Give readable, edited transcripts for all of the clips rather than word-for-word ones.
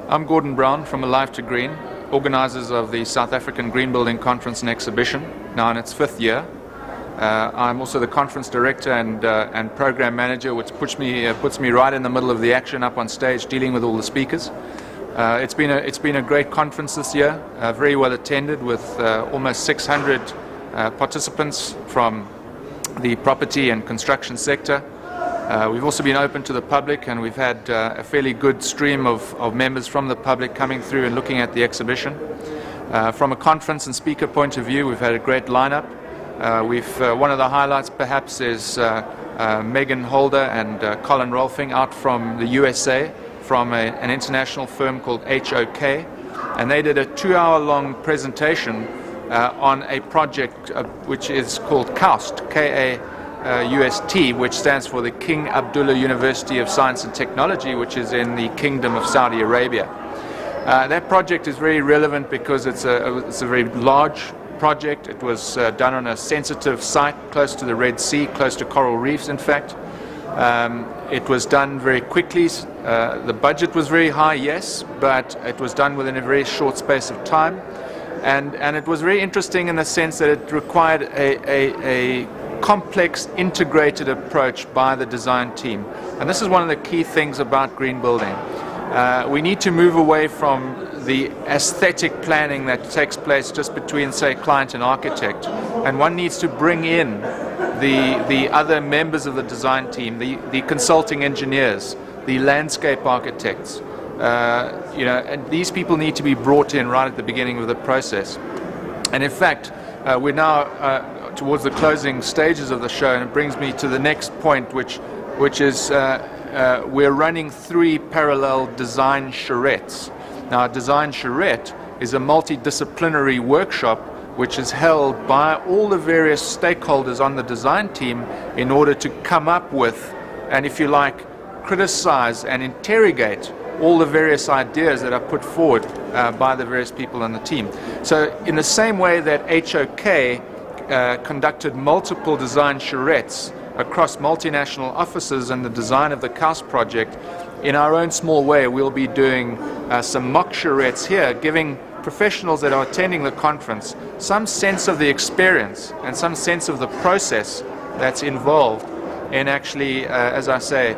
I'm Gordon Brown from Alive2green, organisers of the South African Green Building Conference and Exhibition, now in its 5th year. I'm also the conference director and program manager, which puts me right in the middle of the action up on stage, dealing with all the speakers. It's been a great conference this year, very well attended, with almost 600 participants from the property and construction sector. We've also been open to the public, and we've had a fairly good stream of members from the public coming through and looking at the exhibition. From a conference and speaker point of view, we've had a great lineup. One of the highlights perhaps is Megan Holder and Colin Rolfing out from the USA, from an international firm called HOK, and they did a 2-hour-long presentation on a project which is called KAUST, K-A-U-S-T, which stands for the King Abdullah University of Science and Technology, which is in the Kingdom of Saudi Arabia. That project is very relevant because it's a very large project. It was done on a sensitive site close to the Red Sea, close to coral reefs in fact. It was done very quickly. The budget was very high, yes, but it was done within a very short space of time. And it was very interesting in the sense that it required a complex, integrated approach by the design team. And this is one of the key things about green building. We need to move away from the aesthetic planning that takes place just between, say, client and architect. And one needs to bring in the other members of the design team, the consulting engineers, the landscape architects. And these people need to be brought in right at the beginning of the process. And in fact, we're now towards the closing stages of the show, and it brings me to the next point, which is we're running 3 parallel design charrettes. Now, a design charrette is a multidisciplinary workshop which is held by all the various stakeholders on the design team in order to come up with, and if you like, criticize and interrogate all the various ideas that are put forward by the various people on the team. So in the same way that HOK conducted multiple design charrettes across multinational offices and the design of the KAUST project, in our own small way we'll be doing some mock charrettes here, giving professionals that are attending the conference some sense of the experience and some sense of the process that's involved in actually, as I say,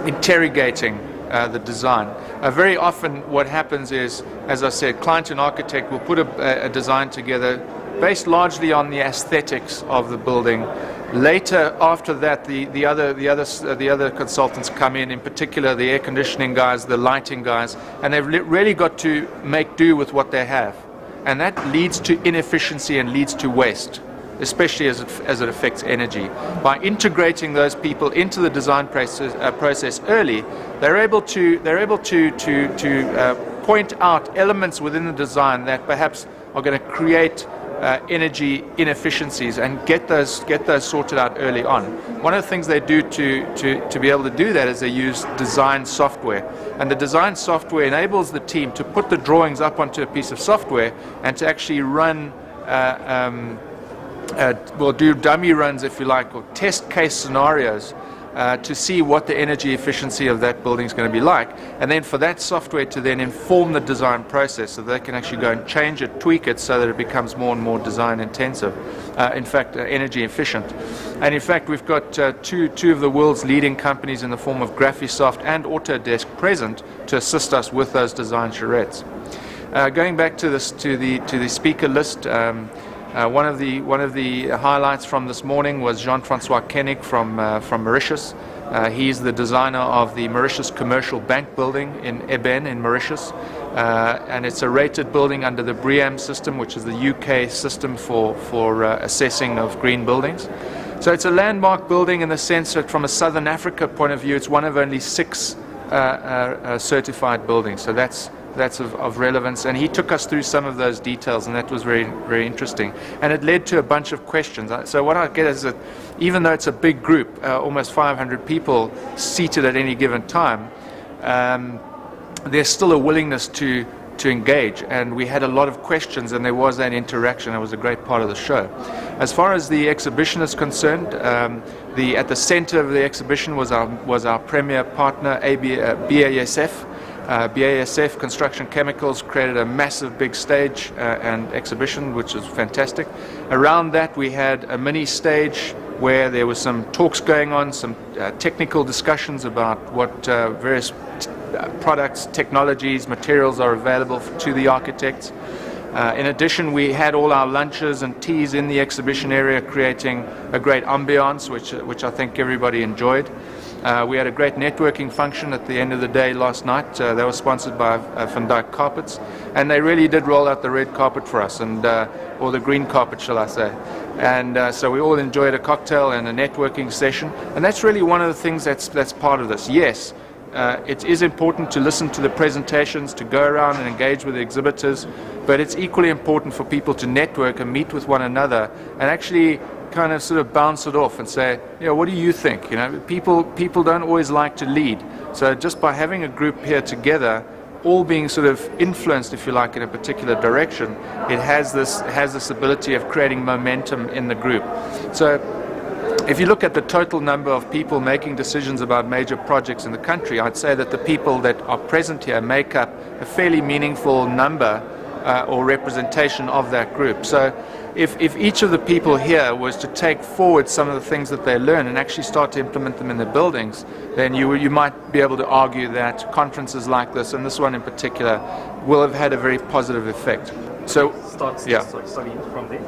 interrogating the design. Very often what happens is, as I said, client and architect will put a design together based largely on the aesthetics of the building. Later, after that, the other consultants come in particular the air conditioning guys, the lighting guys, and they've really got to make do with what they have. And that leads to inefficiency and leads to waste, especially as it affects energy. By integrating those people into the design process early, they're able to point out elements within the design that perhaps are going to create energy inefficiencies and get those sorted out early on. One of the things they do to be able to do that is they use design software, and the design software enables the team to put the drawings up onto a piece of software and to actually run do dummy runs, if you like, or test case scenarios to see what the energy efficiency of that building is going to be like, and then for that software to then inform the design process so they can actually go and change it, tweak it so that it becomes more and more design intensive, in fact energy efficient. And in fact we've got two of the world's leading companies in the form of Graphisoft and Autodesk present to assist us with those design charrettes. Going back to the speaker list, one of the highlights from this morning was Jean-Francois Koenig from Mauritius. He's the designer of the Mauritius Commercial Bank building in Eben in Mauritius, and it's a rated building under the BREEAM system, which is the UK system for assessing of green buildings. So it's a landmark building in the sense that from a Southern Africa point of view, it's one of only 6 certified buildings. So that's of relevance, and he took us through some of those details, and that was very, very interesting, and it led to a bunch of questions. So what I get is that even though it's a big group, almost 500 people seated at any given time, there's still a willingness to engage, and we had a lot of questions, and there was that interaction. It was a great part of the show. As far as the exhibition is concerned, at the center of the exhibition was our premier partner, BASF, BASF Construction Chemicals created a massive big stage and exhibition, which was fantastic. Around that we had a mini stage where there was some talks going on, some technical discussions about what various products, technologies, materials are available to the architects. In addition, we had all our lunches and teas in the exhibition area, creating a great ambiance, which I think everybody enjoyed. We had a great networking function at the end of the day last night. They were sponsored by Van Dyke Carpets, and they really did roll out the red carpet for us, and or the green carpet, shall I say. And so we all enjoyed a cocktail and a networking session, and that's really one of the things that's part of this. Yes, it is important to listen to the presentations, to go around and engage with the exhibitors, but it's equally important for people to network and meet with one another and actually kind of sort of bounce it off and say, you know, what do you think? You know, people don't always like to lead. So just by having a group here together, all being sort of influenced, if you like, in a particular direction, it has this ability of creating momentum in the group. So if you look at the total number of people making decisions about major projects in the country, I'd say that the people that are present here make up a fairly meaningful number or representation of that group. So if each of the people here was to take forward some of the things that they learn and actually start to implement them in their buildings, then you might be able to argue that conferences like this, and this one in particular, will have had a very positive effect. So, starting from there.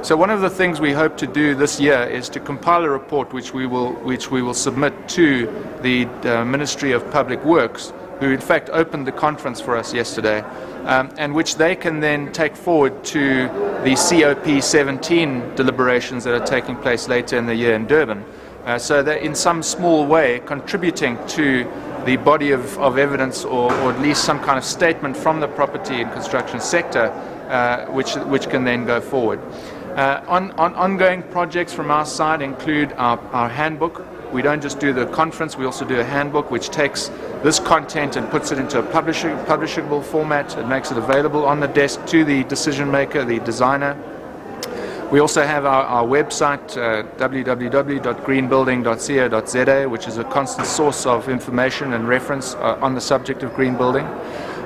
So one of the things we hope to do this year is to compile a report which we will submit to the Ministry of Public Works, who in fact opened the conference for us yesterday, and which they can then take forward to the COP17 deliberations that are taking place later in the year in Durban. So they're in some small way contributing to the body of evidence, or at least some kind of statement from the property and construction sector, which can then go forward. Ongoing projects from our side include our handbook. We don't just do the conference, we also do a handbook which takes this content and puts it into a publishable format. It makes it available on the desk to the decision maker, the designer. We also have our website, www.greenbuilding.co.za, which is a constant source of information and reference on the subject of green building.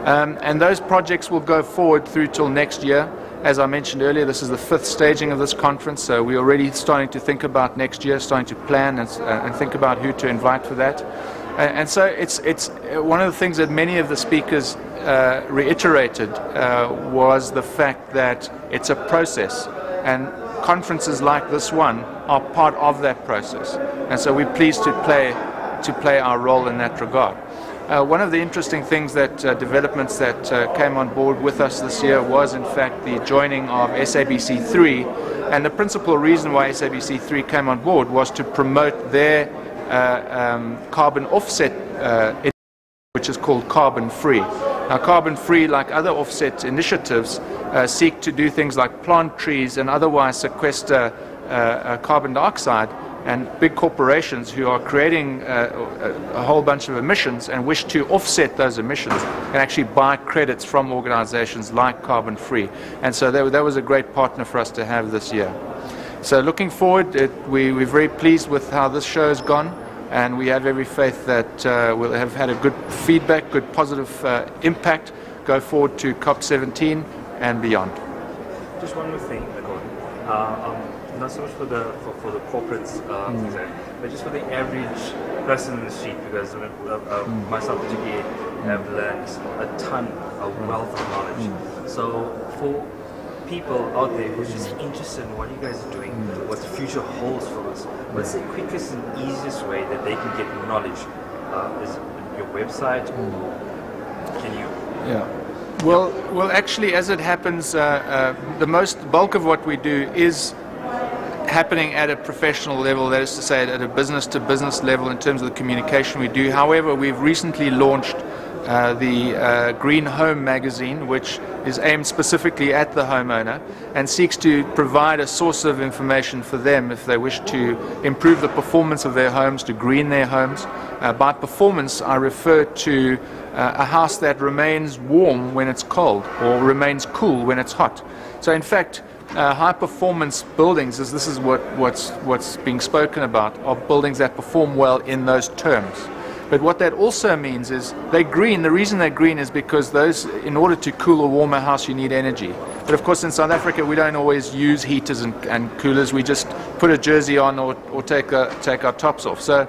And those projects will go forward through till next year. As I mentioned earlier, this is the 5th staging of this conference, so we're already starting to think about next year, starting to plan and think about who to invite for that. And so it's one of the things that many of the speakers reiterated was the fact that it's a process, and conferences like this one are part of that process. And so we're pleased to play our role in that regard. One of the interesting things developments that came on board with us this year was in fact the joining of SABC3, and the principal reason why SABC3 came on board was to promote their carbon offset, which is called Carbon Free. Now Carbon Free, like other offset initiatives, seek to do things like plant trees and otherwise sequester carbon dioxide, and big corporations who are creating a whole bunch of emissions and wish to offset those emissions can actually buy credits from organizations like Carbon Free. And so that was a great partner for us to have this year. So looking forward, we're very pleased with how this show has gone, and we have every faith that we'll have had a good feedback, good positive impact, go forward to COP17 and beyond. Just one more thing, not so much for the corporates, but just for the average person in the street, because myself particularly have learned a ton of wealth of knowledge. So for people out there who's just interested in what you guys are doing, what the future holds for us, what's the quickest and easiest way that they can get knowledge? Is it your website? Can you? Yeah. Well, actually, as it happens, the bulk of what we do is happening at a professional level, that is to say at a business-to-business level in terms of the communication we do. However, we've recently launched the Green Home magazine, which is aimed specifically at the homeowner and seeks to provide a source of information for them if they wish to improve the performance of their homes, to green their homes. By performance, I refer to a house that remains warm when it's cold or remains cool when it's hot. So in fact, high-performance buildings, this is what's being spoken about, are buildings that perform well in those terms. But what that also means is they're green. The reason they're green is because in order to cool or warm a house, you need energy. But of course, in South Africa, we don't always use heaters and coolers. We just put a jersey on or take our tops off. So,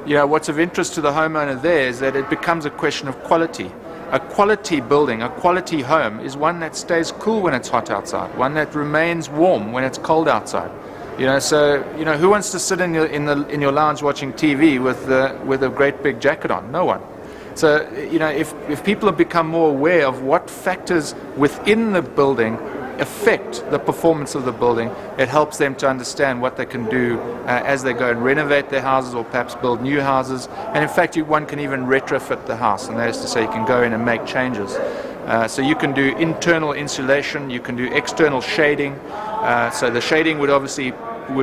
what's of interest to the homeowner there is that it becomes a question of quality. A quality building, a quality home, is one that stays cool when it's hot outside, one that remains warm when it's cold outside. Who wants to sit in your lounge watching TV with a great big jacket on? No one. So, if people have become more aware of what factors within the building affect the performance of the building, it helps them to understand what they can do as they go and renovate their houses or perhaps build new houses. And in fact, one can even retrofit the house, and that is to say you can go in and make changes. So you can do internal insulation, you can do external shading. So the shading would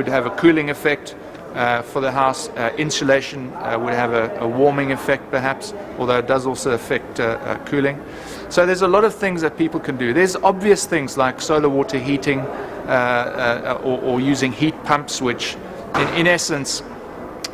have a cooling effect for the house. Insulation would have a warming effect perhaps, although it does also affect cooling. So there's a lot of things that people can do. There's obvious things like solar water heating or using heat pumps, which in essence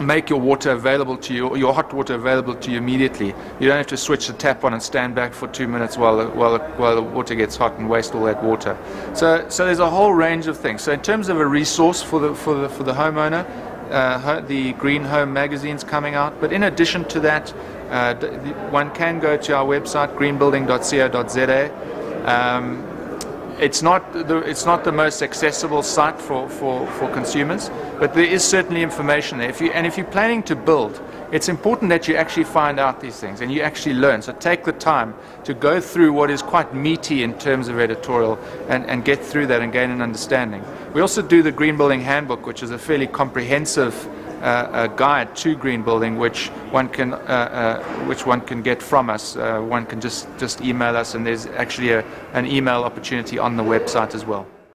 make your water available to you, your hot water available to you immediately. You don't have to switch the tap on and stand back for 2 minutes while the water gets hot and waste all that water. So there's a whole range of things. So in terms of a resource for the homeowner, the Green Home magazine's coming out. But in addition to that, one can go to our website, greenbuilding.co.za. It's not the most accessible site for consumers, but there is certainly information there. If you're planning to build, it's important that you actually find out these things and you actually learn. So take the time to go through what is quite meaty in terms of editorial and get through that and gain an understanding. We also do the Green Building Handbook, which is a fairly comprehensive guide to green building, which one can get from us. One can just email us, and there's actually an email opportunity on the website as well.